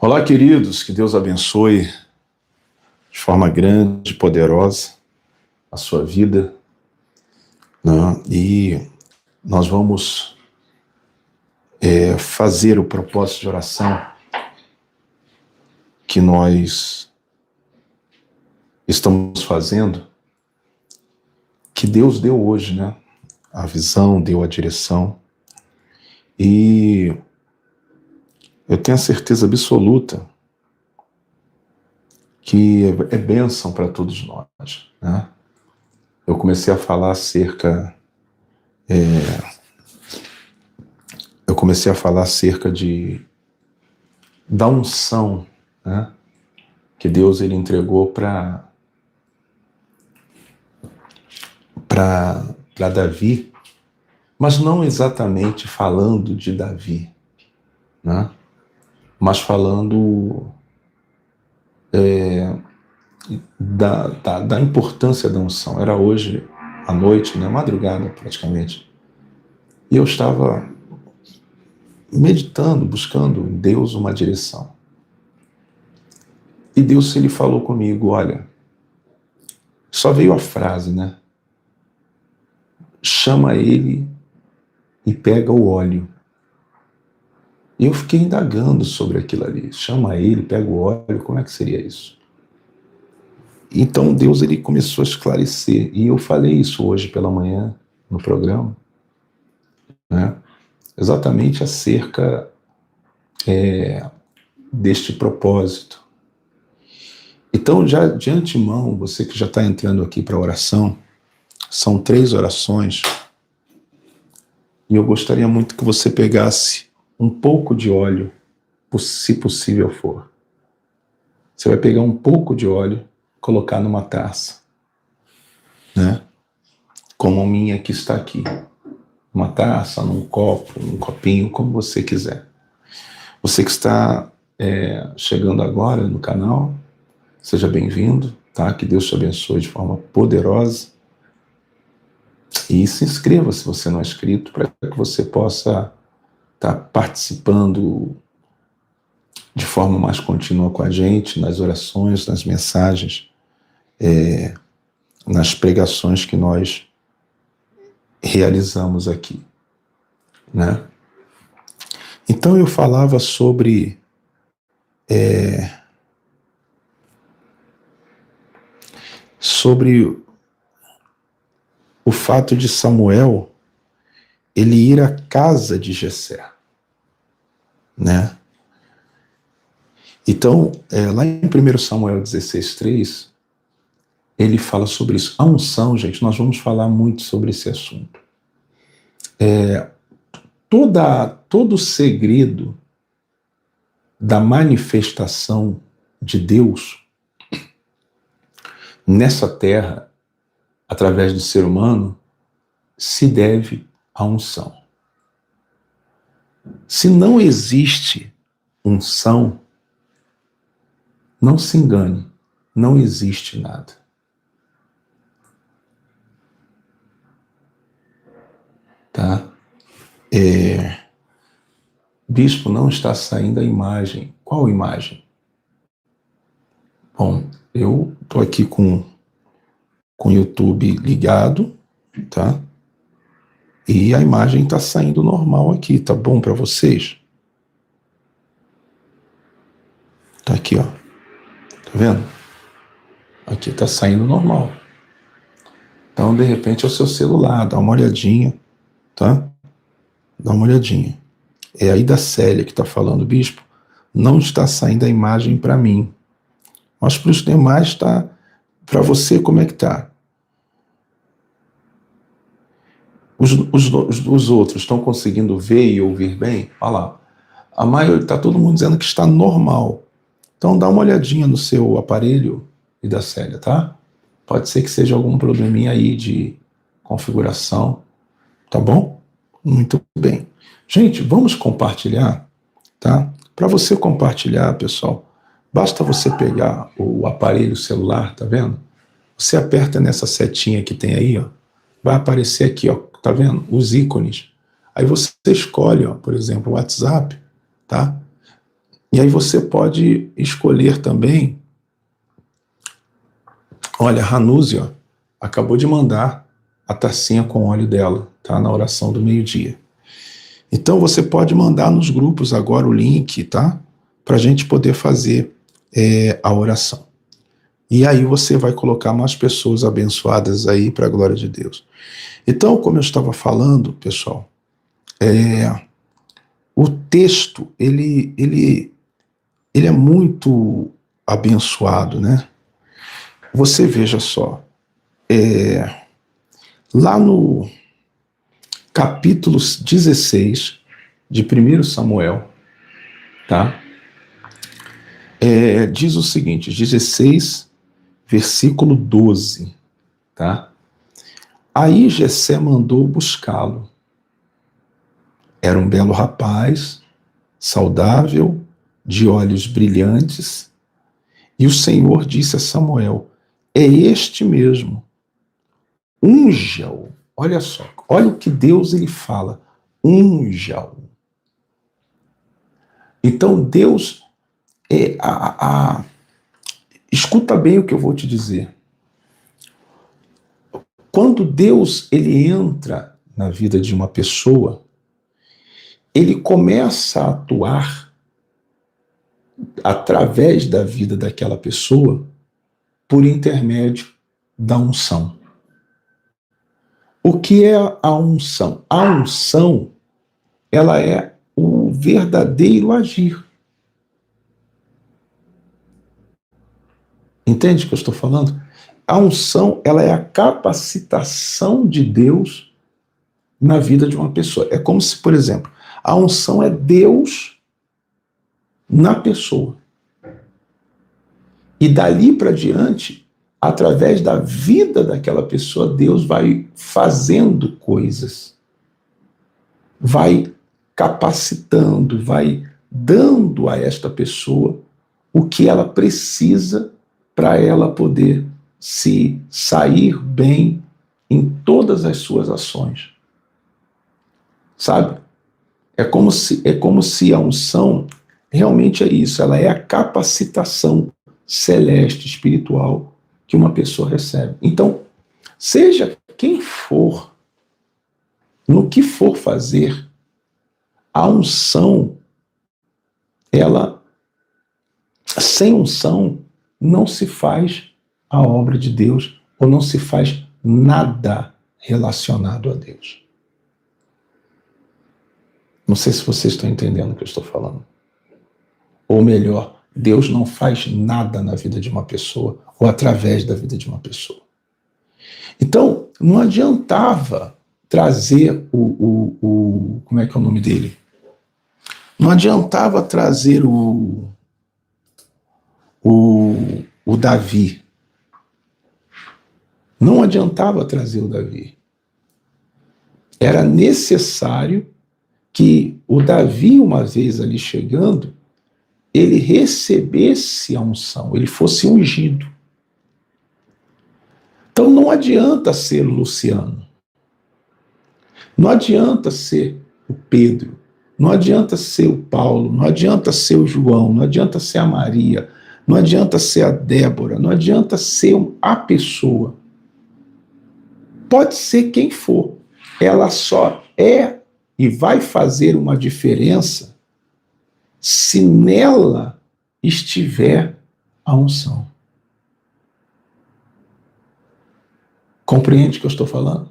Olá, queridos, que Deus abençoe de forma grande e poderosa a sua vida, né? E nós vamos fazer o propósito de oração que nós estamos fazendo, que Deus deu hoje, né? A visão, deu a direção, e eu tenho a certeza absoluta que é bênção para todos nós, né? Eu comecei a falar acerca da unção, né, que Deus ele entregou para Davi, mas não exatamente falando de Davi, né, mas falando da importância da unção. Era hoje à noite, né, madrugada praticamente, e eu estava meditando, buscando em Deus uma direção. E Deus ele falou comigo, olha, só veio a frase, né? Chama ele e pega o óleo. E eu fiquei indagando sobre aquilo ali. Chama ele, pega o óleo, como é que seria isso? Então Deus ele começou a esclarecer. E eu falei isso hoje pela manhã no programa, né? Exatamente acerca deste propósito. Então, já de antemão, você que já está entrando aqui para a oração, são 3 orações, e eu gostaria muito que você pegasse um pouco de óleo, se possível for. Você vai pegar um pouco de óleo, colocar numa taça, né? Como a minha que está aqui. Uma taça, num copo, um copinho, como você quiser. Você que está chegando agora no canal, seja bem-vindo, tá? Que Deus te abençoe de forma poderosa. E se inscreva se você não é inscrito, para que você possa estar participando de forma mais contínua com a gente, nas orações, nas mensagens, nas pregações que nós realizamos aqui, né? Então eu falava sobre o fato de Samuel ele ir à casa de Jessé, né? Então, lá em 1 Samuel 16:3, ele fala sobre isso. A unção, gente, nós vamos falar muito sobre esse assunto. Todo o segredo da manifestação de Deus nessa terra, através do ser humano, se deve à unção. Se não existe unção, não se engane, não existe nada. Tá? Bispo, não está saindo a imagem. Qual imagem? Bom, eu estou aqui com o YouTube ligado, tá? E a imagem está saindo normal aqui, tá bom para vocês? Tá aqui, ó. Tá vendo? Aqui tá saindo normal. Então, de repente, é o seu celular, dá uma olhadinha, tá? Dá uma olhadinha. É aí da Célia que está falando, bispo, não está saindo a imagem para mim. Mas para os demais tá. Para você, como é que tá? Os outros estão conseguindo ver e ouvir bem? Olha lá. A maioria, está todo mundo dizendo que está normal. Então dá uma olhadinha no seu aparelho e da Célia, tá? Pode ser que seja algum probleminha aí de configuração, tá bom? Muito bem. Gente, vamos compartilhar, tá? Para você compartilhar, pessoal, basta você pegar o aparelho celular, tá vendo? Você aperta nessa setinha que tem aí, ó, vai aparecer aqui, ó, tá vendo? Os ícones. Aí você escolhe, ó, por exemplo, o WhatsApp, tá? E aí você pode escolher também. Olha, a Hanuzi, ó, acabou de mandar a tacinha com óleo dela, tá? Na oração do meio-dia. Então você pode mandar nos grupos agora o link, tá? Para a gente poder fazer a oração. E aí você vai colocar mais pessoas abençoadas aí para a glória de Deus. Então, como eu estava falando, pessoal, o texto, ele é muito abençoado, né? Você veja só, lá no capítulo 16 de 1 Samuel, tá? Diz o seguinte, 16, versículo 12, tá? Aí Jessé mandou buscá-lo. Era um belo rapaz, saudável, de olhos brilhantes, e o Senhor disse a Samuel, é este mesmo, unja-o. Olha só, olha o que Deus ele fala, unja-o. Então Deus, escuta bem o que eu vou te dizer. Quando Deus ele entra na vida de uma pessoa, ele começa a atuar através da vida daquela pessoa por intermédio da unção. O que é a unção? A unção, ela é o verdadeiro agir. Entende o que eu estou falando? A unção, ela é a capacitação de Deus na vida de uma pessoa. É como se, por exemplo, a unção é Deus na pessoa. E dali para diante, através da vida daquela pessoa, Deus vai fazendo coisas, vai capacitando, vai dando a esta pessoa o que ela precisa para ela poder se sair bem em todas as suas ações. Sabe? É como se a unção realmente é isso, ela é a capacitação celeste, espiritual que uma pessoa recebe. Então, seja quem for, no que for fazer, a unção, ela, sem unção, não se faz a obra de Deus, ou não se faz nada relacionado a Deus. Não sei se vocês estão entendendo o que eu estou falando. Ou melhor, Deus não faz nada na vida de uma pessoa, ou através da vida de uma pessoa. Então, não adiantava trazer como é que é o nome dele? Não adiantava trazer o Davi. Não adiantava trazer o Davi. Era necessário que o Davi, uma vez ali chegando, ele recebesse a unção, ele fosse ungido. Então não adianta ser o Luciano, não adianta ser o Pedro, não adianta ser o Paulo, não adianta ser o João, não adianta ser a Maria, não adianta ser a Débora, não adianta ser a pessoa. Pode ser quem for, ela só é e vai fazer uma diferença se nela estiver a unção. Compreende o que eu estou falando?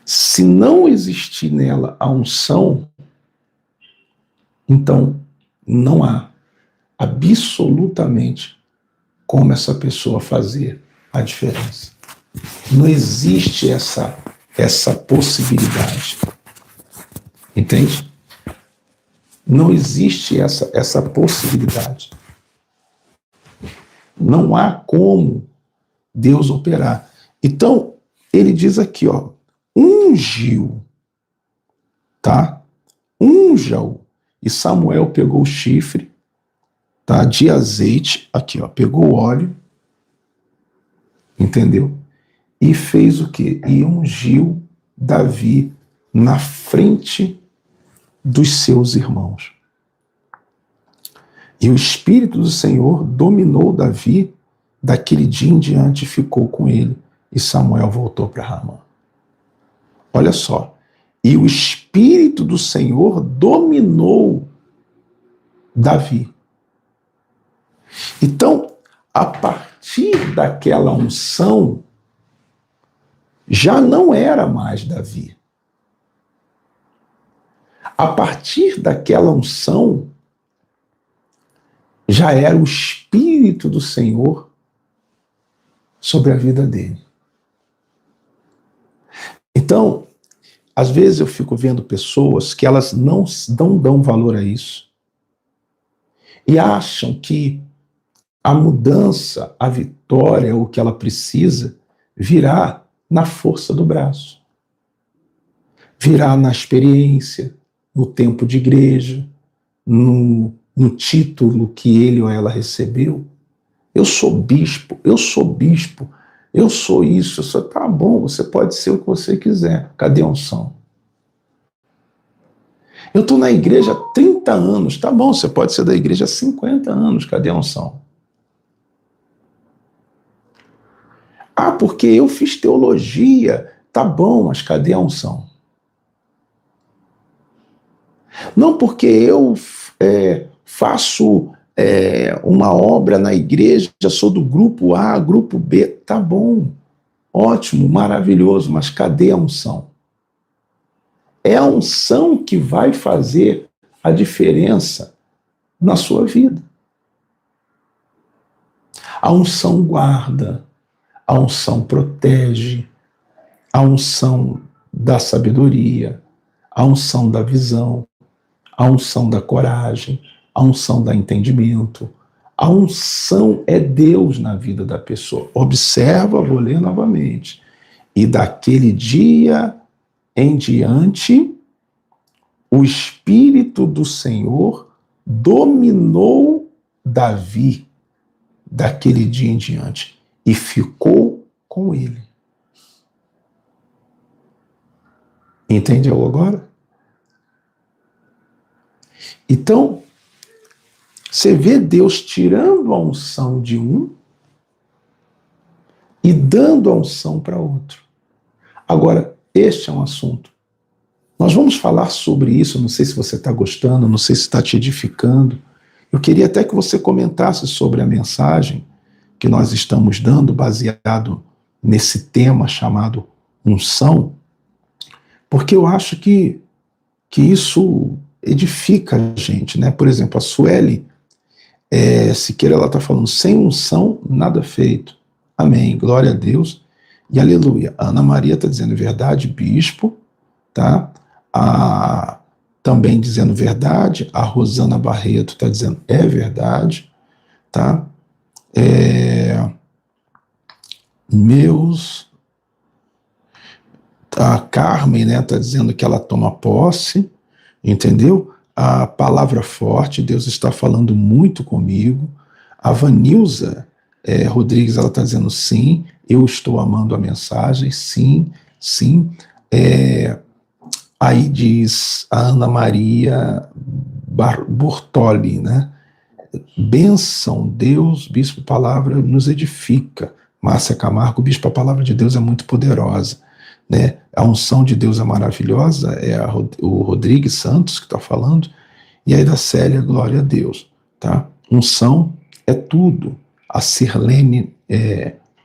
Se não existir nela a unção, então não há absolutamente como essa pessoa fazer a diferença. Não existe essa possibilidade. Entende? Não existe essa possibilidade. Não há como Deus operar. Então, ele diz aqui, ó, ungiu, tá? Unja-o. E Samuel pegou o chifre, tá? De azeite, aqui, ó, pegou o óleo, entendeu? E fez o quê? E ungiu Davi na frente dos seus irmãos. E o Espírito do Senhor dominou Davi, daquele dia em diante ficou com ele, e Samuel voltou para Ramá. Olha só, e o Espírito do Senhor dominou Davi. Então, a partir daquela unção, já não era mais Davi. A partir daquela unção, já era o Espírito do Senhor sobre a vida dele. Então, às vezes eu fico vendo pessoas que elas não dão valor a isso e acham que a mudança, a vitória, o que ela precisa, virá na força do braço, virá na experiência, no tempo de igreja, no título que ele ou ela recebeu. Eu sou bispo, eu sou isso, eu sou... Tá bom, você pode ser o que você quiser. Cadê a unção? Eu estou na igreja há 30 anos, tá bom, você pode ser da igreja há 50 anos, cadê a unção? Ah, porque eu fiz teologia, tá bom, mas cadê a unção? Não, porque eu faço uma obra na igreja, sou do grupo A, grupo B, tá bom, ótimo, maravilhoso, mas cadê a unção? É a unção que vai fazer a diferença na sua vida. A unção guarda, a unção protege, a unção da sabedoria, a unção da visão, a unção da coragem, a unção do entendimento. A unção é Deus na vida da pessoa. Observa, vou ler novamente. E daquele dia em diante, o Espírito do Senhor dominou Davi daquele dia em diante e ficou com ele. Entendeu agora? Então, você vê Deus tirando a unção de um e dando a unção para outro. Agora, este é um assunto. Nós vamos falar sobre isso, não sei se você está gostando, não sei se está te edificando. Eu queria até que você comentasse sobre a mensagem que nós estamos dando, baseado nesse tema chamado unção, porque eu acho que isso edifica a gente, né? Por exemplo, a Sueli Siqueira, ela está falando, sem unção, nada feito. Amém, glória a Deus e aleluia. A Ana Maria está dizendo verdade, bispo, tá? Também dizendo verdade. A Rosana Barreto está dizendo é verdade, tá? A Carmen, né, está dizendo que ela toma posse, entendeu? A palavra forte, Deus está falando muito comigo. A Vanilza Rodrigues, ela está dizendo sim, eu estou amando a mensagem, sim, sim. Aí diz a Ana Maria Bortoli, né? Bênção, Deus, bispo, palavra nos edifica. Márcia Camargo, bispo, a palavra de Deus é muito poderosa, né? A unção de Deus é maravilhosa, o Rodrigues Santos que está falando, e aí da Célia, glória a Deus, tá? Unção é tudo. A Sirlene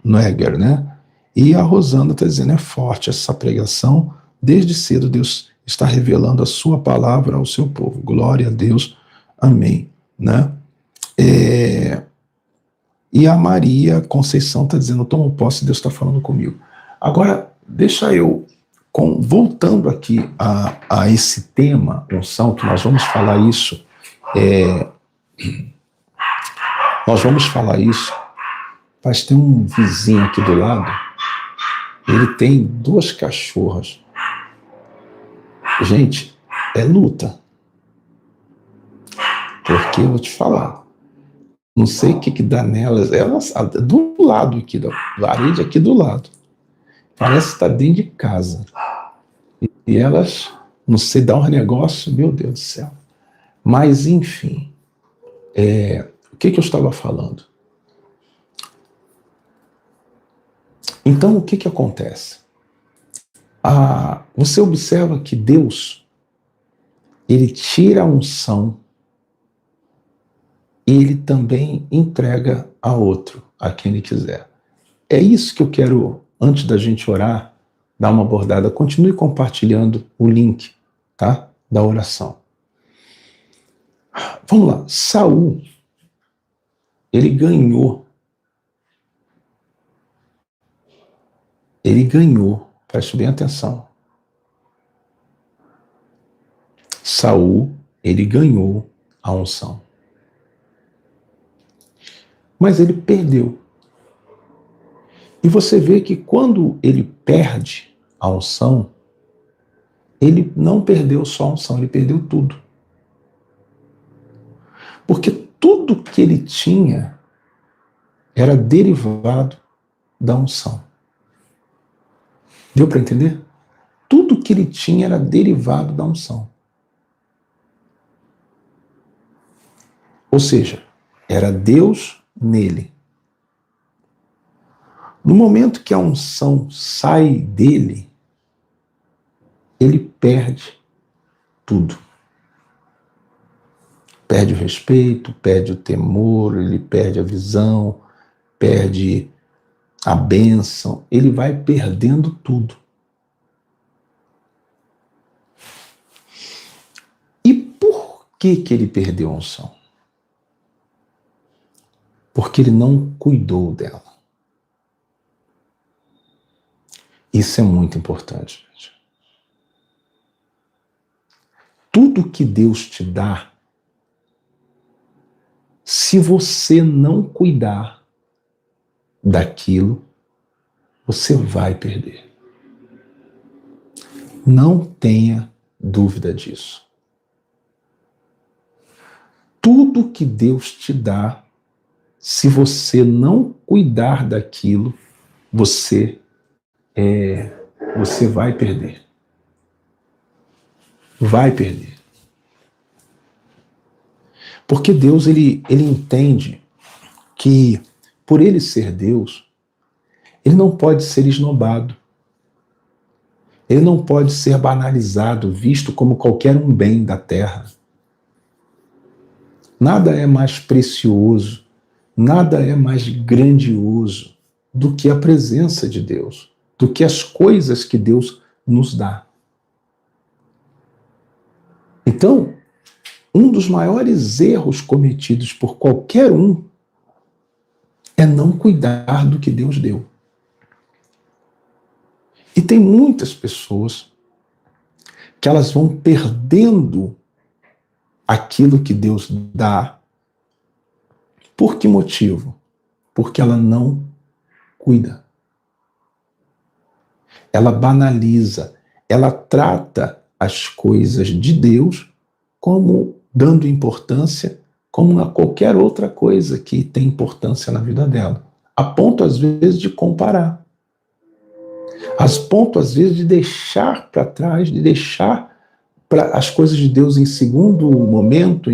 Noeger, né? E a Rosana está dizendo, é forte essa pregação, desde cedo Deus está revelando a sua palavra ao seu povo, glória a Deus, amém, né? E a Maria Conceição está dizendo, tomo posse, Deus está falando comigo. Agora, deixa eu, voltando aqui a esse tema, unção, que nós vamos falar isso, mas tem um vizinho aqui do lado, ele tem 2 cachorras. Gente, é luta. Porque eu vou te falar, não sei o que dá nelas, elas do lado aqui, da parede aqui do lado, parece que está dentro de casa. E elas, não sei, dá um negócio, meu Deus do céu. Mas, enfim, O que eu estava falando? Então, o que acontece? Você observa que Deus, ele tira a unção e ele também entrega a outro, a quem ele quiser. É isso que eu quero, antes da gente orar, dar uma abordada. Continue compartilhando o link, tá? Da oração. Vamos lá. Saul, ele ganhou. Preste bem atenção. Saul, ele ganhou a unção. Mas ele perdeu. E você vê que quando ele perde a unção, ele não perdeu só a unção, ele perdeu tudo. Porque tudo que ele tinha era derivado da unção. Deu para entender? Tudo que ele tinha era derivado da unção. Ou seja, era Deus nele. No momento que a unção sai dele, ele perde tudo. Perde o respeito, perde o temor, ele perde a visão, perde a bênção, ele vai perdendo tudo. E por que ele perdeu a unção? Porque ele não cuidou dela. Isso é muito importante, gente. Tudo que Deus te dá, se você não cuidar daquilo, você vai perder. Não tenha dúvida disso. Tudo que Deus te dá, se você não cuidar daquilo, você vai perder. Vai perder. Porque Deus, ele entende que, por ele ser Deus, ele não pode ser esnobado. Ele não pode ser banalizado, visto como qualquer um bem da terra. Nada é mais precioso, nada é mais grandioso do que a presença de Deus, do que as coisas que Deus nos dá. Então, um dos maiores erros cometidos por qualquer um é não cuidar do que Deus deu. E tem muitas pessoas que elas vão perdendo aquilo que Deus dá. Por que motivo? Porque ela não cuida. Ela banaliza, ela trata as coisas de Deus como dando importância, como a qualquer outra coisa que tem importância na vida dela. A ponto, às vezes, de comparar. A ponto, às vezes, de deixar para trás, de deixar as coisas de Deus em segundo momento,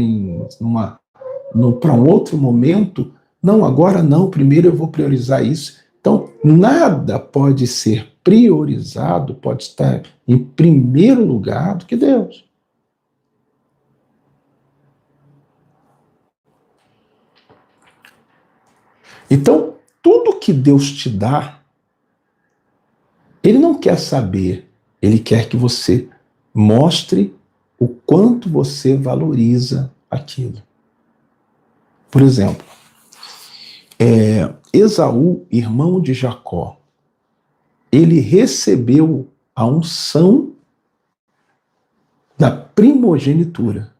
para um outro momento. Não, agora não, primeiro eu vou priorizar isso. Então, nada pode ser priorizado, pode estar em primeiro lugar do que Deus. Então, tudo que Deus te dá, Ele não quer saber, Ele quer que você mostre o quanto você valoriza aquilo. Por exemplo, Esaú, irmão de Jacó, ele recebeu a unção da primogenitura.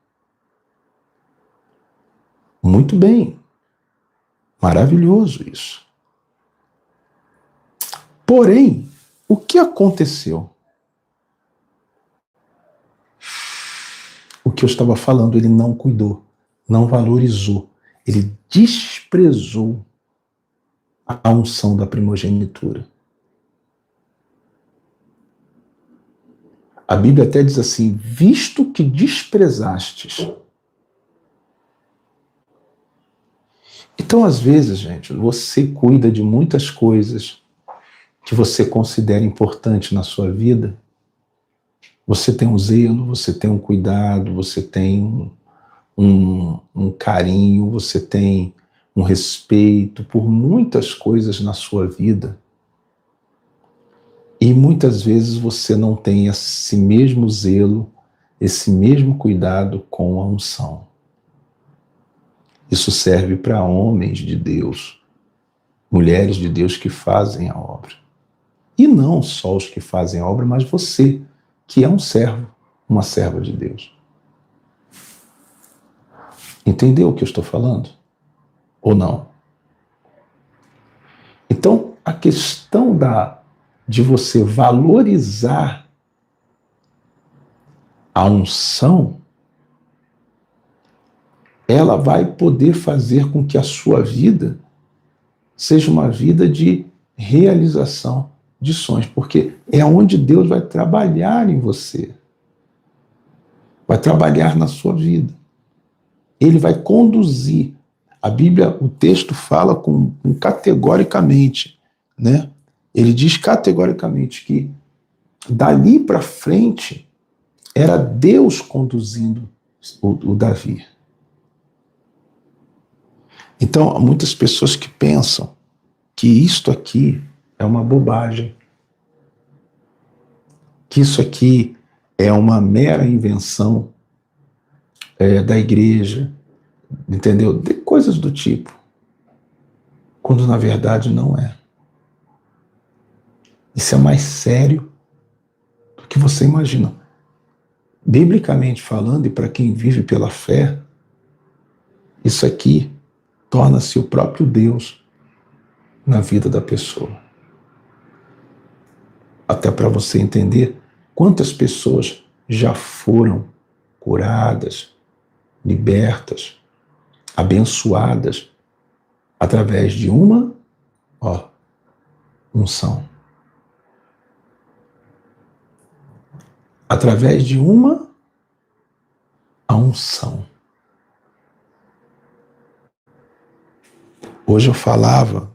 Muito bem. Maravilhoso isso. Porém, o que aconteceu? O que eu estava falando, ele não cuidou, não valorizou, ele desprezou a unção da primogenitura. A Bíblia até diz assim: visto que desprezastes Então, às vezes, gente, você cuida de muitas coisas que você considera importante na sua vida. Você tem um zelo, você tem um cuidado, você tem um carinho, você tem um respeito por muitas coisas na sua vida. E muitas vezes você não tem esse mesmo zelo, esse mesmo cuidado com a unção. Isso serve para homens de Deus, mulheres de Deus que fazem a obra. E não só os que fazem a obra, mas você, que é um servo, uma serva de Deus. Entendeu o que eu estou falando? Ou não? Então, a questão de você valorizar a unção, ela vai poder fazer com que a sua vida seja uma vida de realização de sonhos, porque é onde Deus vai trabalhar em você, vai trabalhar na sua vida. Ele vai conduzir. A Bíblia, o texto fala categoricamente, né? Ele diz categoricamente que dali para frente era Deus conduzindo o Davi. Então, há muitas pessoas que pensam que isto aqui é uma bobagem, que isso aqui é uma mera invenção da igreja, entendeu? De coisas do tipo, quando na verdade não é. Isso é mais sério do que você imagina. Biblicamente falando, e para quem vive pela fé, isso aqui torna-se o próprio Deus na vida da pessoa. Até para você entender quantas pessoas já foram curadas, libertas, abençoadas através de uma unção. Através de uma unção. Hoje eu falava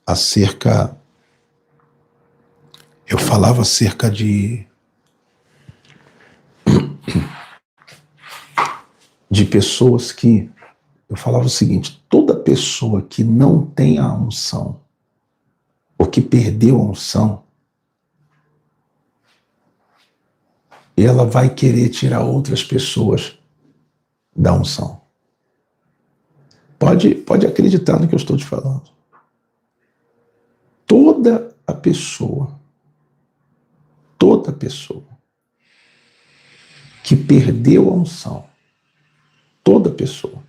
acerca de pessoas que, eu falava o seguinte: toda pessoa que não tem a unção, ou que perdeu a unção, ela vai querer tirar outras pessoas da unção. Pode acreditar no que eu estou te falando. Toda pessoa que perdeu a unção, toda pessoa,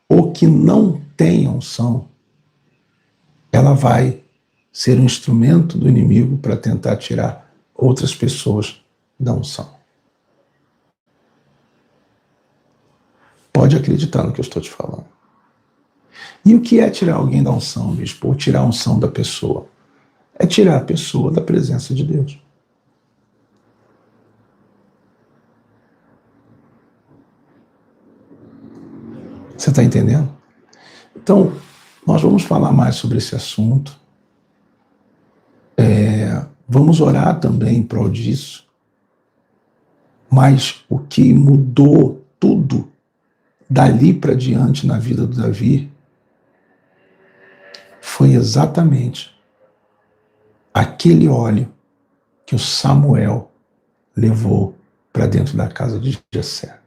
ou que não tem a unção, ela vai ser um instrumento do inimigo para tentar tirar outras pessoas da unção. Pode acreditar no que eu estou te falando. E o que é tirar alguém da unção, bispo? Ou tirar a unção da pessoa? É tirar a pessoa da presença de Deus. Você está entendendo? Então, nós vamos falar mais sobre esse assunto. Vamos orar também em prol disso. Mas o que mudou tudo dali para diante na vida do Davi foi exatamente aquele óleo que o Samuel levou para dentro da casa de Jessé.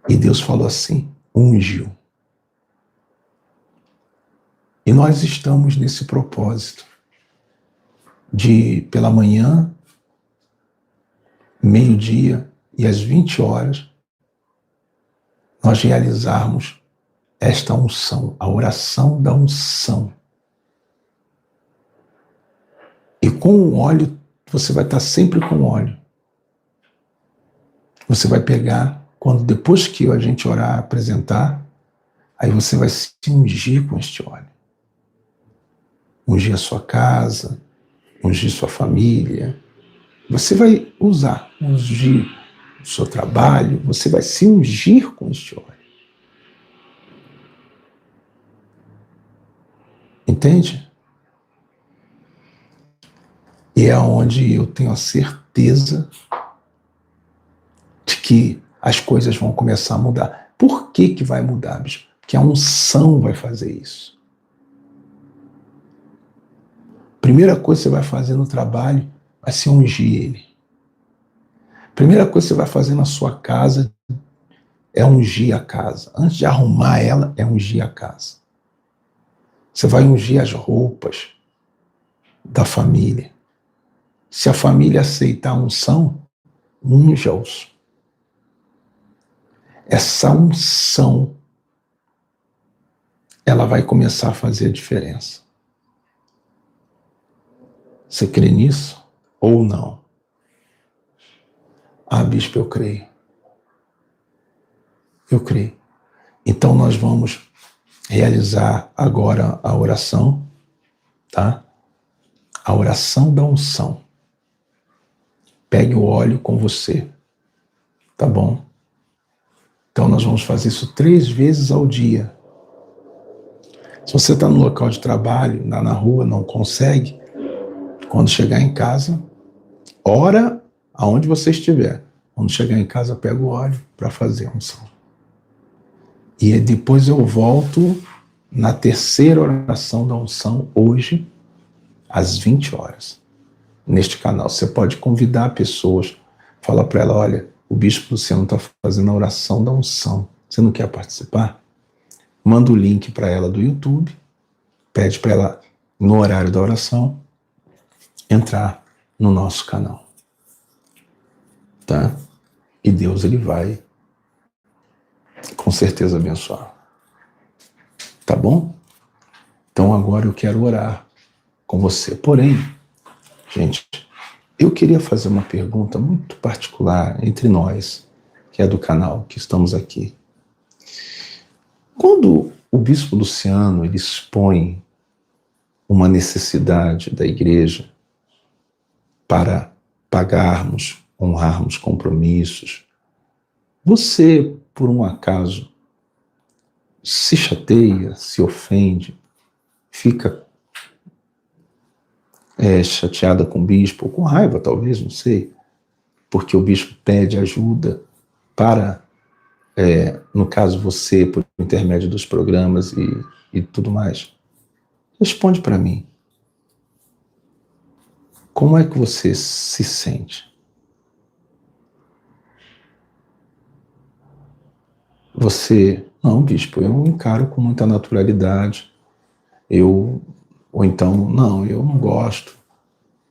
E Deus falou assim: ungiu. E nós estamos nesse propósito de, pela manhã, meio-dia e às 20 horas, nós realizarmos esta unção, a oração da unção. E com o óleo, você vai estar sempre com óleo. Você vai pegar, depois que a gente orar, apresentar, aí você vai se ungir com este óleo. Ungir a sua casa, ungir sua família. Você vai ungir o seu trabalho, você vai se ungir com este óleo. Entende? E é onde eu tenho a certeza de que as coisas vão começar a mudar. Por que que vai mudar, bispo? Porque a unção vai fazer isso. Primeira coisa que você vai fazer no trabalho vai ser ungir ele. Primeira coisa que você vai fazer na sua casa é ungir a casa. Antes de arrumar ela, é ungir a casa. Você vai ungir as roupas da família. Se a família aceitar a unção, unja-os. Essa unção, ela vai começar a fazer a diferença. Você crê nisso ou não? Ah, bispo, eu creio. Eu creio. Então nós vamos realizar agora a oração, tá? A oração da unção. Pegue o óleo com você, tá bom? Então nós vamos fazer isso 3 vezes ao dia. Se você está no local de trabalho, lá na rua, não consegue, quando chegar em casa, ora aonde você estiver. Quando chegar em casa, pega o óleo para fazer a unção. E depois eu volto na terceira oração da unção, hoje, às 20 horas, neste canal. Você pode convidar pessoas, falar para ela, olha, o Bispo Luciano está fazendo a oração da unção. Você não quer participar? Manda o link para ela do YouTube, pede para ela, no horário da oração, entrar no nosso canal. Tá? E Deus, ele vai, com certeza, abençoar. Tá bom? Então agora eu quero orar com você. Porém, gente, eu queria fazer uma pergunta muito particular entre nós, que é do canal, que estamos aqui. Quando o Bispo Luciano ele expõe uma necessidade da igreja para pagarmos, honrarmos compromissos, você, por um acaso, se chateia, se ofende, fica chateada com o bispo, ou com raiva talvez, não sei, porque o bispo pede ajuda para, no caso você, por intermédio dos programas e tudo mais. Responde para mim. Como é que você se sente? Você, não, bispo, eu encaro com muita naturalidade, ou então, não, eu não gosto.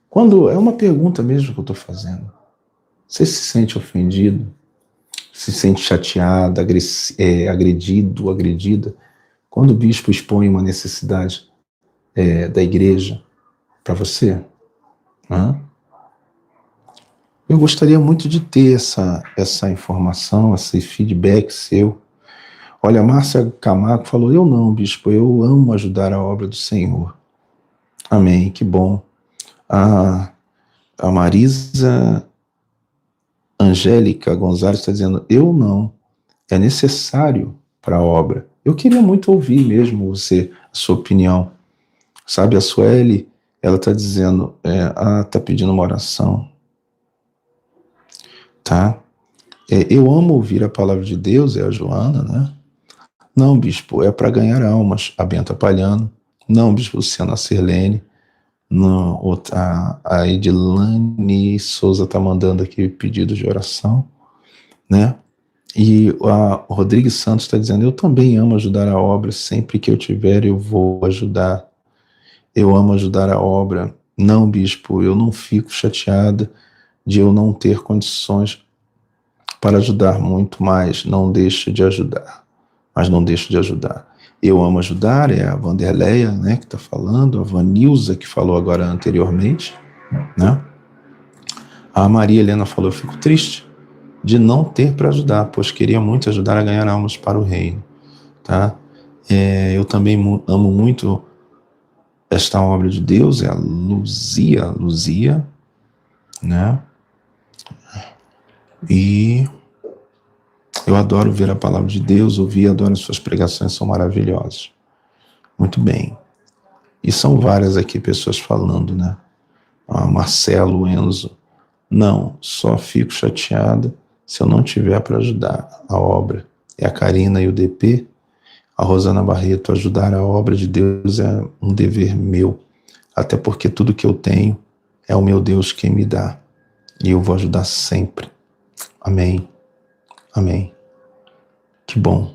Quando é uma pergunta mesmo que eu estou fazendo, você se sente ofendido, se sente chateado, agredido, agredida, quando o bispo expõe uma necessidade da igreja para você? Hã? Eu gostaria muito de ter essa informação, esse feedback seu. Olha, a Márcia Camargo falou, eu não, bispo, eu amo ajudar a obra do Senhor. Amém, que bom. A Marisa Angélica Gonzalez está dizendo, eu não, é necessário para a obra. Eu queria muito ouvir mesmo você, a sua opinião. Sabe, a Sueli, ela está dizendo, está pedindo uma oração. Tá? Eu amo ouvir a palavra de Deus, é a Joana, né? Não, bispo, é para ganhar almas, a Benta Palhano. Não, bispo Luciano, a Sirlene. Não, a Edilane Souza está mandando aqui pedido de oração, né? E a Rodrigues Santos está dizendo, eu também amo ajudar a obra, sempre que eu tiver eu vou ajudar. Eu amo ajudar a obra. Não, bispo, eu não fico chateada de eu não ter condições para ajudar muito mais, não deixo de ajudar. Mas não deixo de ajudar. Eu amo ajudar, é a Vanderleia, né, que está falando, a Vanilza, que falou agora anteriormente, né? A Maria Helena falou, eu fico triste de não ter para ajudar, pois queria muito ajudar a ganhar almas para o reino, tá? Eu também amo muito esta obra de Deus, é a Luzia, né? E eu adoro ver a palavra de Deus, ouvir, adoro as suas pregações, são maravilhosas. Muito bem. E são várias aqui pessoas falando, né? Marcelo, Enzo. Não, só fico chateada se eu não tiver para ajudar a obra. É a Karina e o DP. A Rosana Barreto, ajudar a obra de Deus é um dever meu. Até porque tudo que eu tenho é o meu Deus quem me dá. E eu vou ajudar sempre. Amém. Amém. Que bom.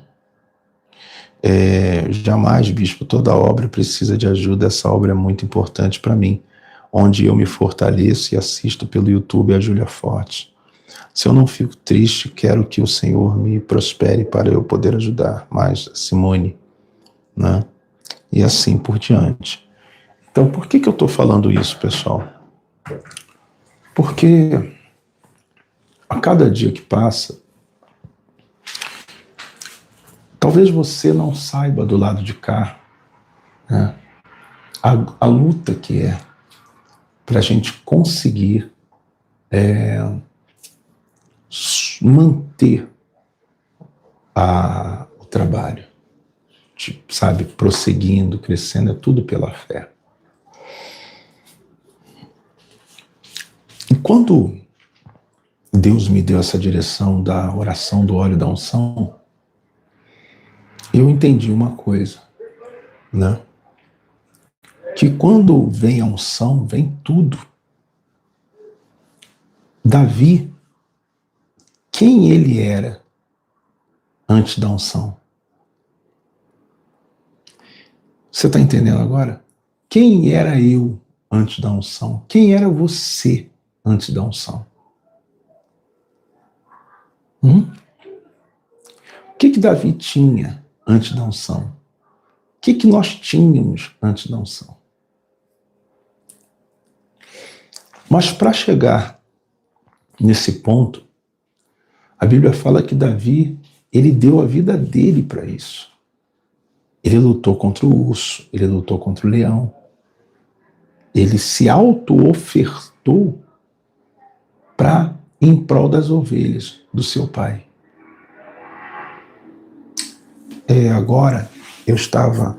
Jamais, bispo, toda obra precisa de ajuda. Essa obra é muito importante para mim. Onde eu me fortaleço e assisto pelo YouTube a Júlia Forte. Se eu não fico triste, quero que o Senhor me prospere para eu poder ajudar mais a Simone, né? E assim por diante. Então, por que eu estou falando isso, pessoal? Porque a cada dia que passa, talvez você não saiba do lado de cá, né, a luta que é para a gente conseguir manter o trabalho, sabe, prosseguindo, crescendo, é tudo pela fé. E quando Deus me deu essa direção da oração do óleo da unção, eu entendi uma coisa, né? Que quando vem a unção, vem tudo. Davi, quem ele era antes da unção? Você está entendendo agora? Quem era eu antes da unção? Quem era você antes da unção? O que Davi tinha antes da unção? O que nós tínhamos antes da unção? Mas para chegar nesse ponto, a Bíblia fala que Davi, ele deu a vida dele para isso. Ele lutou contra o urso, ele lutou contra o leão. Ele se auto-ofertou em prol das ovelhas do seu pai. Agora, eu estava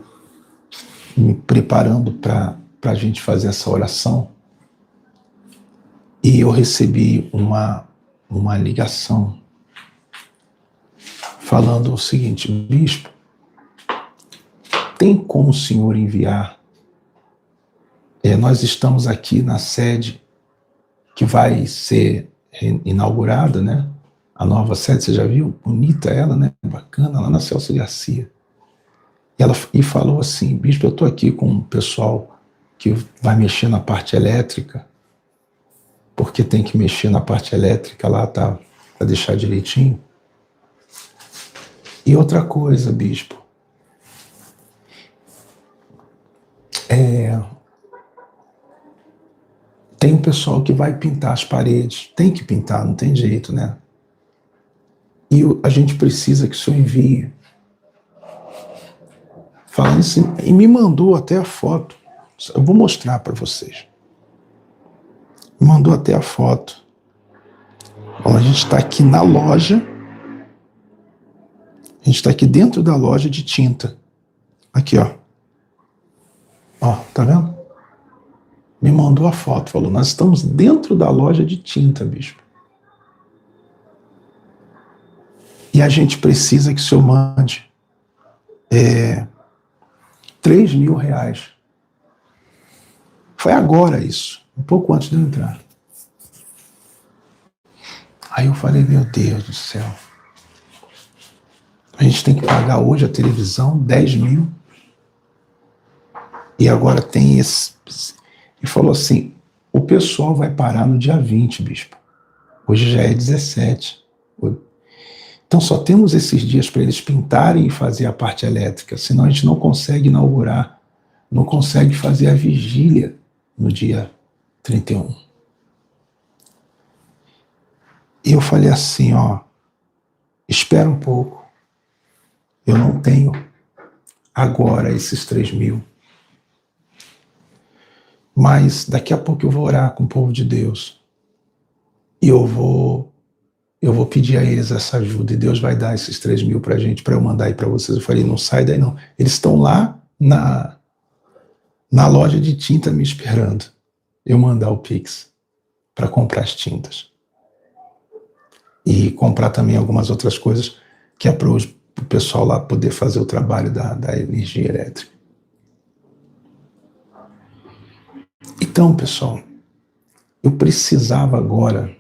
me preparando para a gente fazer essa oração e eu recebi uma ligação falando o seguinte: bispo, tem como o senhor enviar? Nós estamos aqui na sede que vai ser inaugurada, né? A nova sede, você já viu? Bonita ela, né? Bacana, lá na Celso Garcia. E falou assim: bispo, eu estou aqui com um pessoal que vai mexer na parte elétrica, porque tem que mexer na parte elétrica lá, tá? Para deixar direitinho. E outra coisa, bispo, tem um pessoal que vai pintar as paredes, tem que pintar, não tem jeito, né? E a gente precisa que o senhor envie. Falando assim, e me mandou até a foto. Eu vou mostrar para vocês. Me mandou até a foto. Bom, a gente está aqui na loja. A gente está aqui dentro da loja de tinta. Aqui, ó. Ó, tá vendo? Me mandou a foto, falou: nós estamos dentro da loja de tinta, bispo. E a gente precisa que o senhor mande R$3.000. Foi agora isso, um pouco antes de eu entrar. Aí eu falei: meu Deus do céu. A gente tem que pagar hoje a televisão 10 mil. E agora tem esse... E falou assim: o pessoal vai parar no dia 20, bispo. Hoje já é 17. Então só temos esses dias para eles pintarem e fazer a parte elétrica, senão a gente não consegue inaugurar, não consegue fazer a vigília no dia 31. E eu falei assim: ó, espera um pouco, eu não tenho agora esses 3.000. Mas daqui a pouco eu vou orar com o povo de Deus. E eu vou pedir a eles essa ajuda. E Deus vai dar esses 3.000 para a gente, para eu mandar aí para vocês. Eu falei: não sai daí não. Eles estão lá na na loja de tinta me esperando. Eu mandar o Pix para comprar as tintas. E comprar também algumas outras coisas que é para o pessoal lá poder fazer o trabalho da energia elétrica. Então, pessoal, eu precisava agora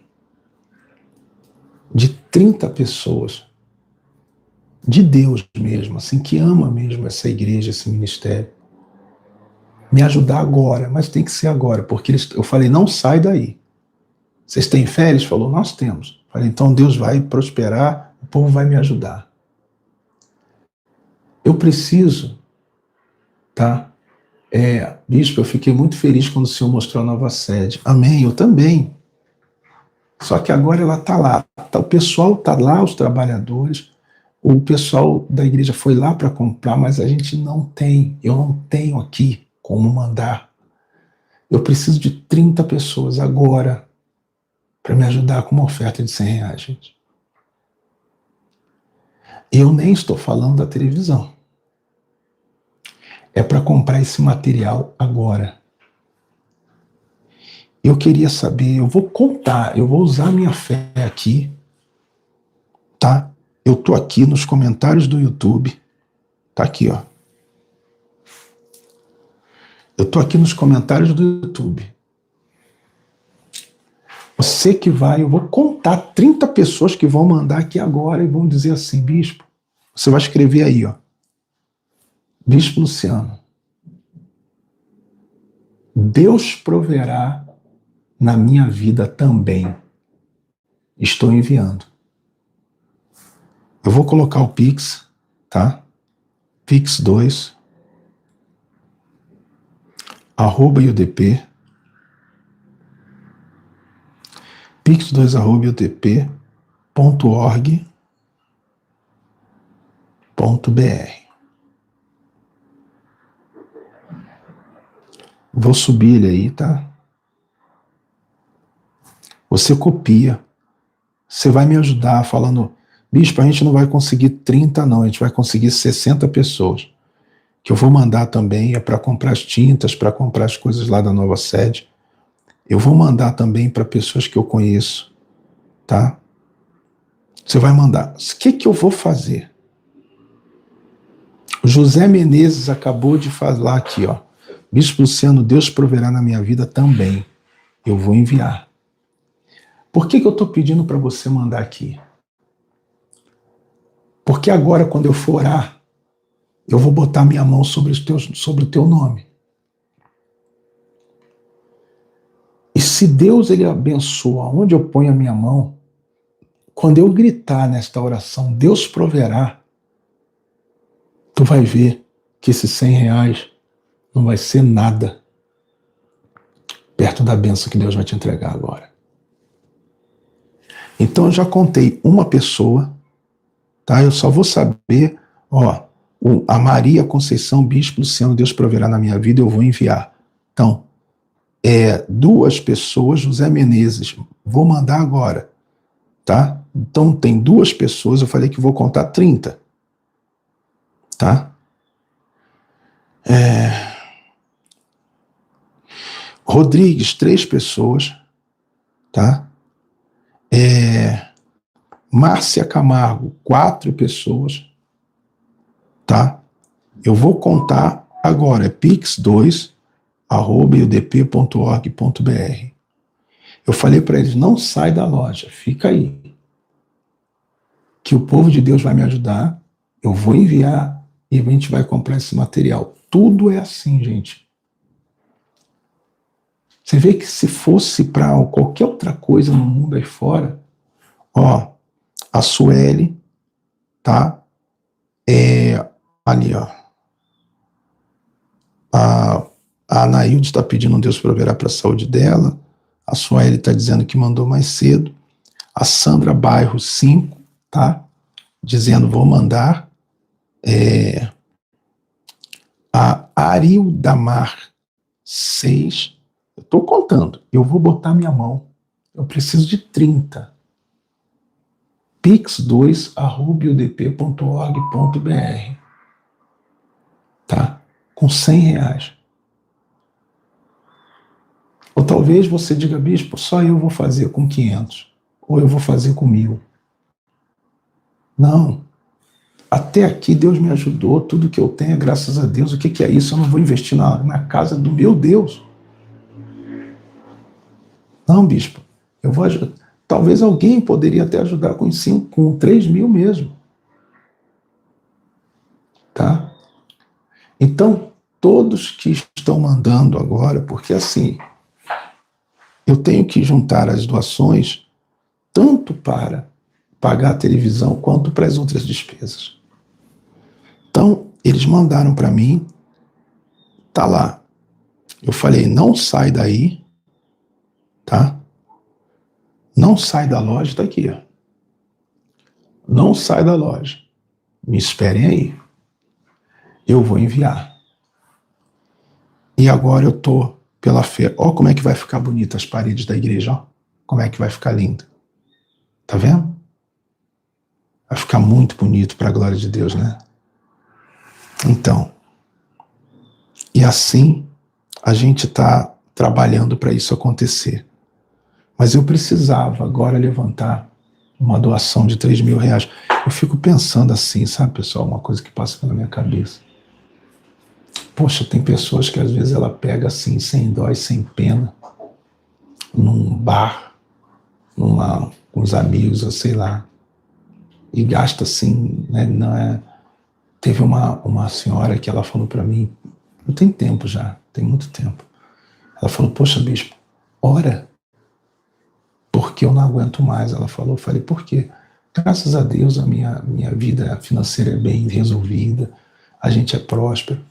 de 30 pessoas, de Deus mesmo, assim, que ama mesmo essa igreja, esse ministério, me ajudar agora, mas tem que ser agora, porque eu falei, não sai daí. Vocês têm fé? Eles falaram, nós temos. Eu falei, então Deus vai prosperar, o povo vai me ajudar. Eu preciso, tá? Bispo, eu fiquei muito feliz quando o senhor mostrou a nova sede. Amém, eu também. Só que agora ela está lá. O pessoal está lá, os trabalhadores, o pessoal da igreja foi lá para comprar, mas a gente não tem, eu não tenho aqui como mandar. Eu preciso de 30 pessoas agora para me ajudar com uma oferta de R$100, gente. Eu nem estou falando da televisão. É para comprar esse material agora. Eu queria saber, eu vou contar, eu vou usar minha fé aqui, tá? Eu tô aqui nos comentários do YouTube, tá aqui, ó. Eu tô aqui nos comentários do YouTube. Você que vai, eu vou contar 30 pessoas que vão mandar aqui agora e vão dizer assim, bispo, você vai escrever aí, ó. Bispo Luciano, Deus proverá na minha vida também. Estou enviando. Eu vou colocar o Pix, tá? Pix 2 @udp pix2@udp.org.br. Vou subir ele aí, tá? Você copia. Você vai me ajudar falando, bispo, a gente não vai conseguir 30 não, a gente vai conseguir 60 pessoas. Que eu vou mandar também é para comprar as tintas, para comprar as coisas lá da nova sede. Eu vou mandar também para pessoas que eu conheço, tá? Você vai mandar. O que eu vou fazer? O José Menezes acabou de falar aqui, ó. Bispo Luciano, Deus proverá na minha vida também. Eu vou enviar. Por que eu estou pedindo para você mandar aqui? Porque agora, quando eu for orar, eu vou botar minha mão sobre o teu nome. E se Deus ele abençoa onde eu ponho a minha mão, quando eu gritar nesta oração, Deus proverá, tu vai ver que esses R$100 não vai ser nada perto da bênção que Deus vai te entregar agora. Então eu já contei uma pessoa, tá? Eu só vou saber, ó, a Maria Conceição, Bispo Luciano, Deus proverá na minha vida, eu vou enviar. Então, 2 pessoas, José Menezes, vou mandar agora, tá? Então tem 2 pessoas, eu falei que vou contar 30, tá? Rodrigues, 3 pessoas, tá? Márcia Camargo, 4 pessoas, tá? Eu vou contar agora, é pix2@udp.org.br. Eu falei para eles, não sai da loja, fica aí. Que o povo de Deus vai me ajudar, eu vou enviar e a gente vai comprar esse material. Tudo é assim, gente. Você vê que se fosse para qualquer outra coisa no mundo aí fora, ó, a Sueli, tá? Ali, ó. A Anaílde está pedindo Deus proverá para a saúde dela. A Sueli está dizendo que mandou mais cedo. A Sandra Bairro 5, tá? Dizendo vou mandar. A Arildamar 6. Eu estou contando. Eu vou botar minha mão. Eu preciso de 30. pix2@udp.org.br, tá? Com R$100. Ou talvez você diga, bispo, só eu vou fazer com 500, ou eu vou fazer com 1.000. Não. Até aqui Deus me ajudou, tudo que eu tenho é graças a Deus. O que é isso? Eu não vou investir na casa do meu Deus. Não, bispo, eu vou ajudar. Talvez alguém poderia até ajudar com 5, com 3.000 mesmo. Tá? Então, todos que estão mandando agora, porque assim, eu tenho que juntar as doações tanto para pagar a televisão quanto para as outras despesas. Então, eles mandaram para mim, tá lá. Eu falei, não sai daí, tá? Não sai da loja, tá aqui, ó. Não sai da loja. Me esperem aí. Eu vou enviar. E agora eu tô pela fé. Ó como é que vai ficar bonita as paredes da igreja, ó. Como é que vai ficar linda. Tá vendo? Vai ficar muito bonito para a glória de Deus, né? Então, e assim a gente está trabalhando para isso acontecer. Mas eu precisava agora levantar uma doação de 3.000 reais. Eu fico pensando assim, sabe, pessoal, uma coisa que passa pela minha cabeça. Poxa, tem pessoas que às vezes ela pega assim, sem dó e sem pena, num bar, com os amigos, ou sei lá, e gasta assim, né? Não é... Teve uma senhora que ela falou para mim, não tem tempo já, tem muito tempo. Ela falou, poxa, bispo, ora, porque eu não aguento mais. Ela falou, eu falei, por quê? Graças a Deus a minha vida financeira é bem resolvida, a gente é próspero,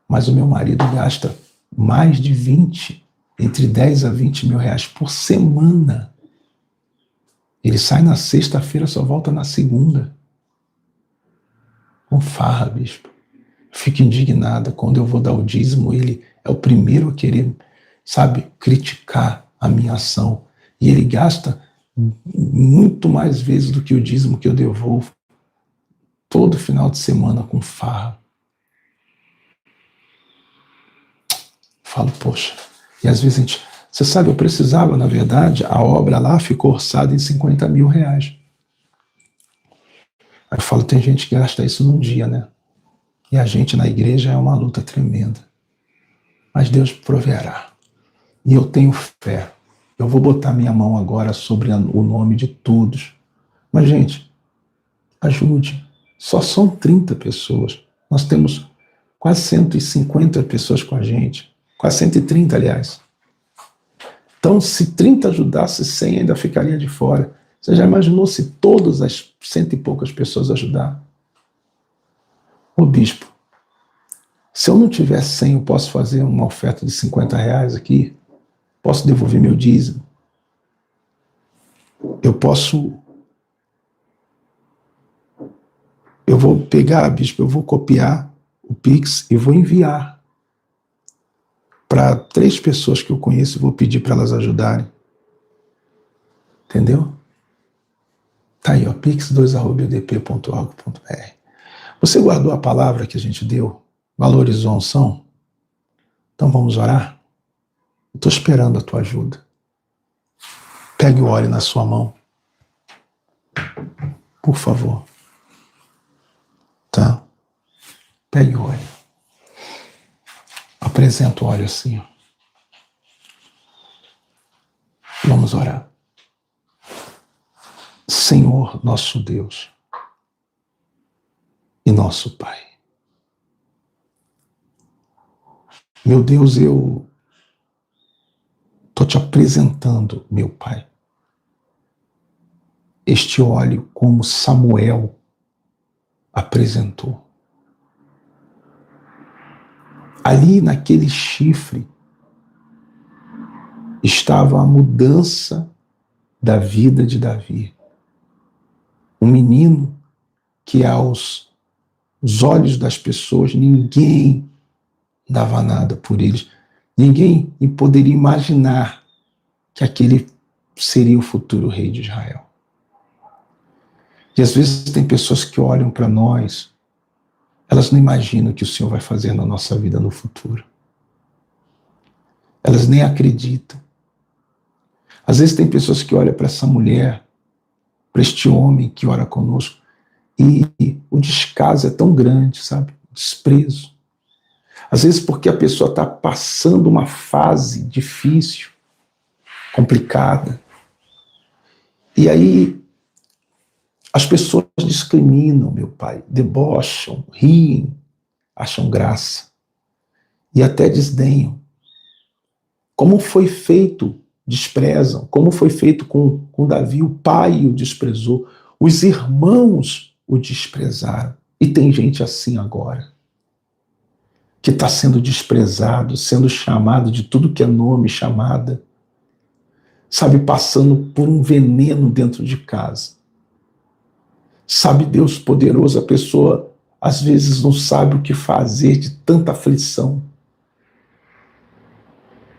mas o meu marido gasta mais de 20, entre 10 a 20 mil reais por semana. Ele sai na sexta-feira, só volta na segunda. Com farra, bispo. Fico indignada. Quando eu vou dar o dízimo, ele é o primeiro a querer, sabe, criticar a minha ação. E ele gasta muito mais vezes do que o dízimo que eu devolvo todo final de semana com farra. Falo, poxa. E às vezes a gente... Você sabe, eu precisava, na verdade, a obra lá ficou orçada em 50 mil reais. Aí eu falo, tem gente que gasta isso num dia, né? E a gente na igreja é uma luta tremenda. Mas Deus proverá. E eu tenho fé. Eu vou botar minha mão agora sobre o nome de todos. Mas, gente, ajude. Só são 30 pessoas. Nós temos quase 150 pessoas com a gente. Quase 130, aliás. Então, se 30 ajudasse, 100 ainda ficaria de fora. Você já imaginou se todas as 100 e poucas pessoas ajudar? Ô bispo, se eu não tiver 100, eu posso fazer uma oferta de 50 reais aqui? Posso devolver meu dízimo? Eu vou pegar, bispo, eu vou copiar o Pix e vou enviar para 3 pessoas que eu conheço e vou pedir para elas ajudarem. Entendeu? Tá aí, ó, pix2@udp.org.br. Você guardou a palavra que a gente deu? Valorizou a unção? Então vamos orar? Estou esperando a tua ajuda. Pegue o óleo na sua mão. Por favor. Tá? Pegue o óleo. Apresenta o óleo assim. Vamos orar. Senhor, nosso Deus e nosso Pai. Meu Deus, eu estou te apresentando, meu Pai, este óleo como Samuel apresentou. Ali naquele chifre estava a mudança da vida de Davi. Um menino que aos olhos das pessoas ninguém dava nada por eles. Ninguém poderia imaginar que aquele seria o futuro rei de Israel. E às vezes tem pessoas que olham para nós, elas não imaginam o que o Senhor vai fazer na nossa vida no futuro. Elas nem acreditam Às vezes tem pessoas que olham para essa mulher, para este homem que ora conosco, e o descaso é tão grande, sabe? O desprezo. Às vezes porque a pessoa está passando uma fase difícil, complicada. E aí as pessoas discriminam, meu Pai, debocham, riem, acham graça e até desdenham. Como foi feito, desprezam. Como foi feito com Davi, o pai o desprezou, os irmãos o desprezaram. E tem gente assim agora, que está sendo desprezado, sendo chamado de tudo que é nome, chamada, sabe, passando por um veneno dentro de casa. Sabe, Deus poderoso, a pessoa às vezes não sabe o que fazer de tanta aflição.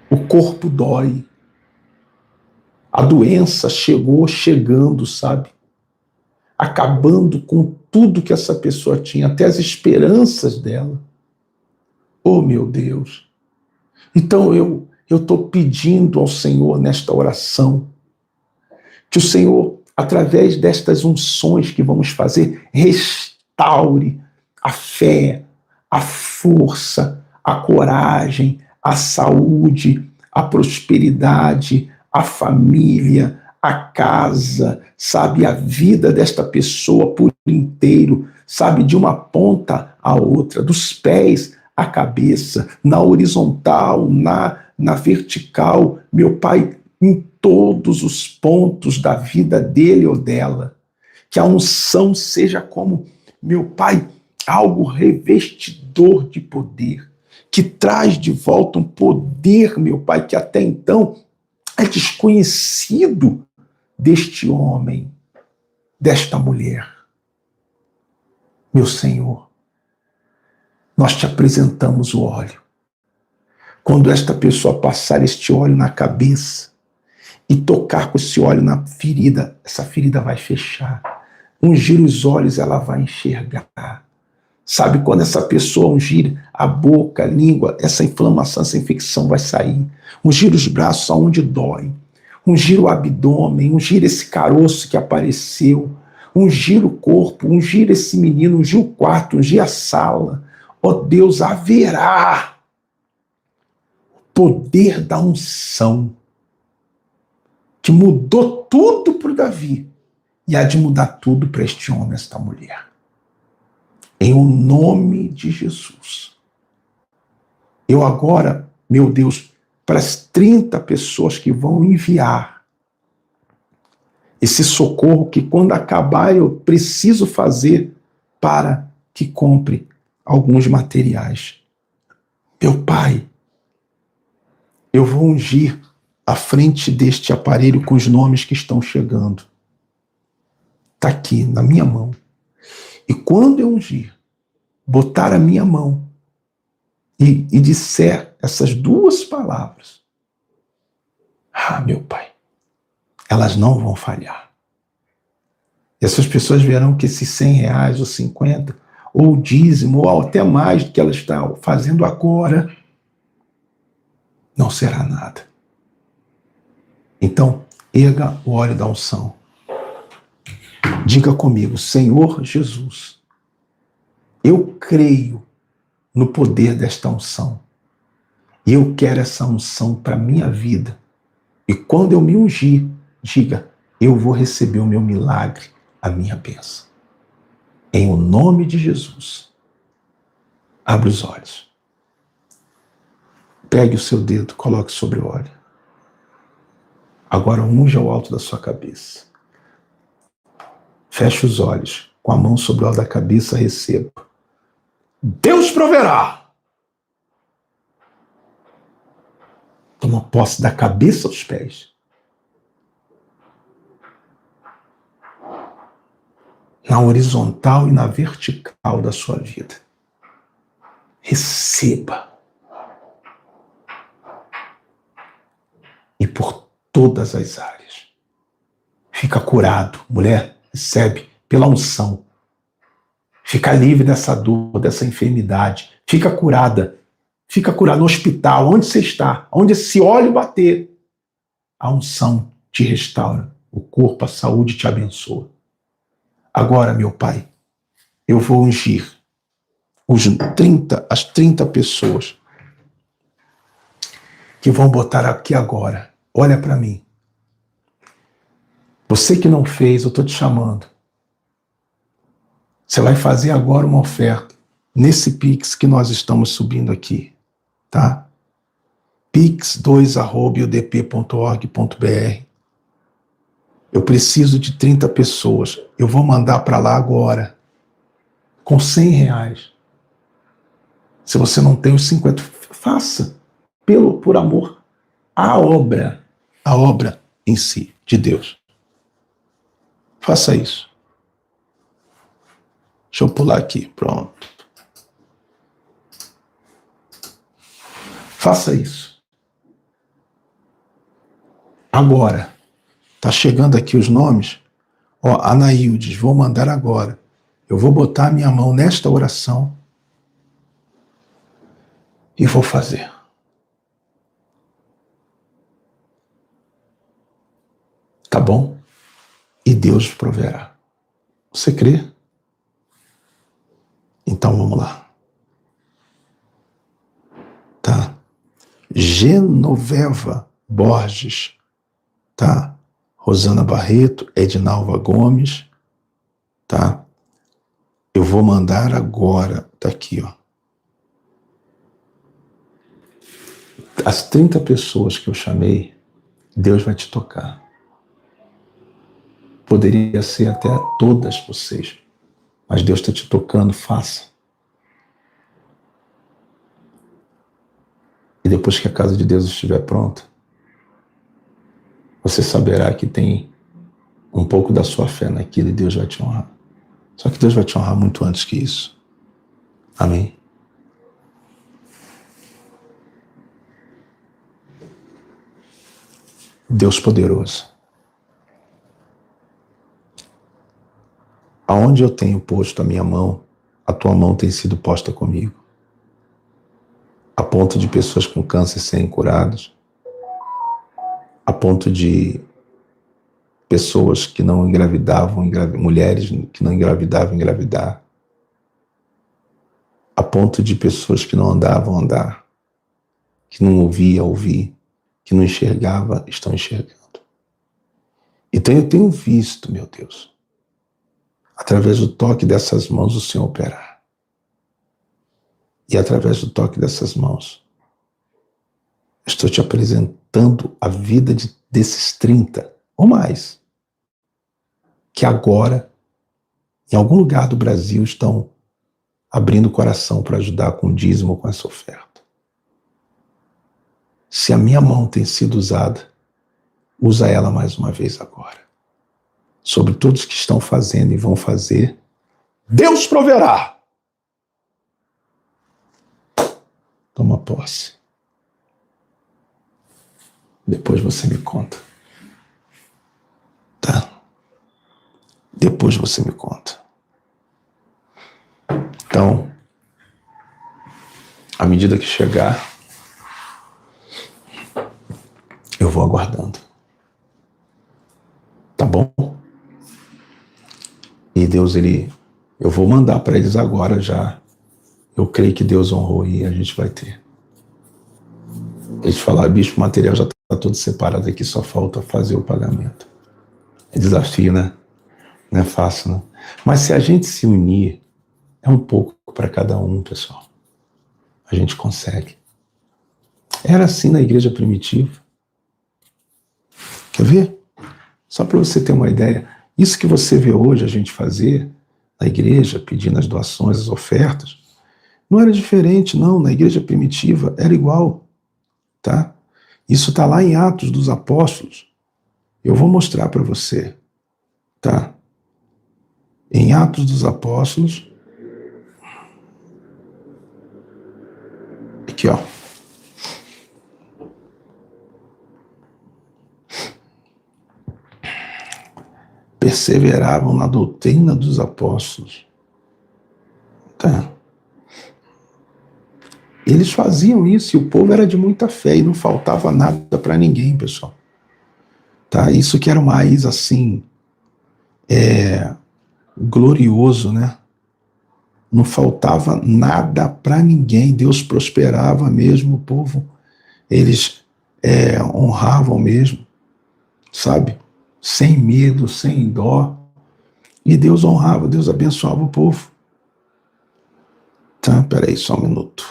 O corpo dói. A doença chegando, sabe? Acabando com tudo que essa pessoa tinha, até as esperanças dela. Oh, meu Deus. Então eu estou pedindo ao Senhor nesta oração que o Senhor, através destas unções que vamos fazer, restaure a fé, a força, a coragem, a saúde, a prosperidade, a família, a casa, sabe, a vida desta pessoa por inteiro, sabe, de uma ponta à outra, dos pés à cabeça, na horizontal, na vertical, meu Pai, em todos os pontos da vida dele ou dela. Que a unção seja como, meu Pai, algo revestidor de poder, que traz de volta um poder, meu Pai, que até então é desconhecido deste homem, desta mulher. Meu Senhor, nós te apresentamos o óleo. Quando esta pessoa passar este óleo na cabeça e tocar com esse óleo na ferida, essa ferida vai fechar. Ungir os olhos, ela vai enxergar. Sabe, quando essa pessoa ungir a boca, a língua, essa inflamação, essa infecção vai sair. Ungir os braços aonde dói. Ungir o abdômen, ungir esse caroço que apareceu. Ungir o corpo, ungir esse menino, ungir o quarto, ungir a sala. Ó Deus, haverá poder da unção que mudou tudo para o Davi e há de mudar tudo para este homem, esta mulher. Em o nome de Jesus. Eu agora, meu Deus, para as 30 pessoas que vão enviar esse socorro que quando acabar eu preciso fazer para que compre alguns materiais. Meu Pai, eu vou ungir à frente deste aparelho com os nomes que estão chegando. Está aqui na minha mão. E quando eu ungir, botar a minha mão e disser essas duas palavras, meu Pai, elas não vão falhar. E essas pessoas verão que esses R$100 ou 50, ou o dízimo, ou até mais do que elas estão fazendo agora, não será nada. Então, erga o óleo da unção. Diga comigo, Senhor Jesus, eu creio no poder desta unção. E eu quero essa unção para a minha vida. E quando eu me ungir, diga, eu vou receber o meu milagre, a minha bênção. Em o nome de Jesus. Abre os olhos. Pegue o seu dedo, coloque sobre o óleo. Agora unja o alto da sua cabeça. Feche os olhos. Com a mão sobre o alto da cabeça, receba. Deus proverá. Toma posse da cabeça aos pés. Na horizontal e na vertical da sua vida. Receba. E por todas as áreas. Fica curado. Mulher, recebe pela unção. Fica livre dessa dor, dessa enfermidade. Fica curada. Fica curada no hospital, onde você está. Onde esse óleo bater. A unção te restaura o corpo, a saúde te abençoa. Agora, meu Pai, eu vou ungir as 30 pessoas que vão botar aqui agora. Olha para mim. Você que não fez, eu estou te chamando. Você vai fazer agora uma oferta nesse Pix que nós estamos subindo aqui, tá? pix2@udp.org.br. Eu preciso de 30 pessoas. Eu vou mandar para lá agora, com R$100. Se você não tem os 50, faça, por amor, a obra em si, de Deus. Faça isso. Deixa eu pular aqui, pronto. Faça isso. Agora, tá chegando aqui os nomes. Ó, Anaildes, vou mandar agora. Eu vou botar a minha mão nesta oração e vou fazer. Tá bom? E Deus proverá. Você crê? Então vamos lá. Tá? Genoveva Borges, tá? Rosana Barreto, Edinalva Gomes, tá? Eu vou mandar agora, tá aqui, ó. As 30 pessoas que eu chamei, Deus vai te tocar. Poderia ser até todas vocês, mas Deus está te tocando, faça. E depois que a casa de Deus estiver pronta, você saberá que tem um pouco da sua fé naquilo e Deus vai te honrar. Só que Deus vai te honrar muito antes que isso. Amém? Deus poderoso. Aonde eu tenho posto a minha mão, a tua mão tem sido posta comigo. A ponto de pessoas com câncer serem curadas. A ponto de pessoas que não engravidavam, mulheres que não engravidavam, engravidar. A ponto de pessoas que não andavam, andar. Que não ouvia, ouvir. Que não enxergava, estão enxergando. Então eu tenho visto, meu Deus, através do toque dessas mãos o Senhor operar. E através do toque dessas mãos, estou te apresentando a vida desses 30 ou mais, que agora, em algum lugar do Brasil, estão abrindo o coração para ajudar com o dízimo ou com essa oferta. Se a minha mão tem sido usada, usa ela mais uma vez agora. Sobre todos que estão fazendo e vão fazer, Deus proverá. Toma posse. Depois você me conta. Tá? Depois você me conta. Então, à medida que chegar, eu vou aguardando. Tá bom? E Deus, eu vou mandar para eles agora já. Eu creio que Deus honrou e a gente vai ter. Eles falaram, bicho, o material já está todo separado aqui, só falta fazer o pagamento. É desafio, né? Não é fácil, não. Mas se a gente se unir, é um pouco para cada um, pessoal. A gente consegue. Era assim na igreja primitiva. Quer ver? Só para você ter uma ideia. Isso que você vê hoje a gente fazer na igreja, pedindo as doações, as ofertas, não era diferente, não. Na igreja primitiva era igual. Tá? Isso está lá em Atos dos Apóstolos. Eu vou mostrar para você. Tá? Em Atos dos Apóstolos. Aqui, ó. Perseveravam na doutrina dos apóstolos. Tá? Eles faziam isso e o povo era de muita fé e não faltava nada para ninguém, pessoal. tá? Isso que era o mais, assim, glorioso, né? Não faltava nada para ninguém, Deus prosperava mesmo, o povo, eles honravam mesmo, sabe? Sem medo, sem dó, e Deus honrava, Deus abençoava o povo. Tá, peraí, só um minuto.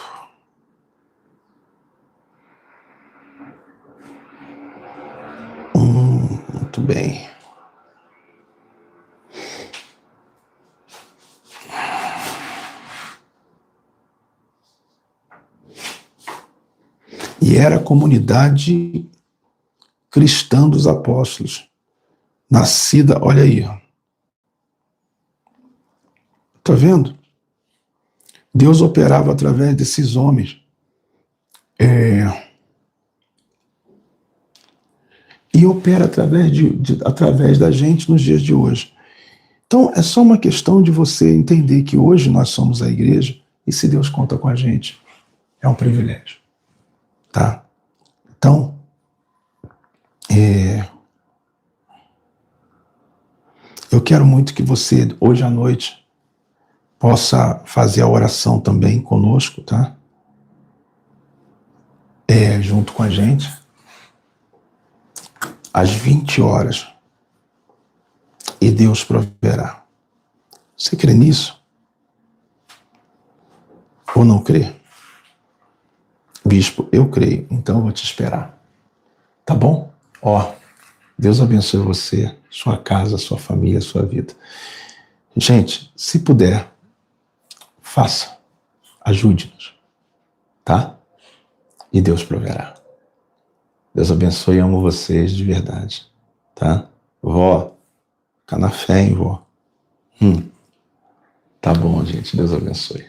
Muito bem. E era a comunidade cristã dos apóstolos, nascida, olha aí, ó. Tá vendo? Deus operava através desses homens. E opera através da gente nos dias de hoje. Então, é só uma questão de você entender que hoje nós somos a igreja e se Deus conta com a gente, é um privilégio. Tá? Então, eu quero muito que você, hoje à noite, possa fazer a oração também conosco, tá? Junto com a gente, às 20 horas, e Deus proverá. Você crê nisso? Ou não crê? Bispo, eu creio, então eu vou te esperar. Tá bom? Ó, Deus abençoe você, sua casa, sua família, sua vida. Gente, se puder, faça. Ajude-nos. Tá? E Deus proverá. Deus abençoe e amo vocês de verdade. Tá? Vó, fica na fé, hein, vó? Tá bom, gente. Deus abençoe.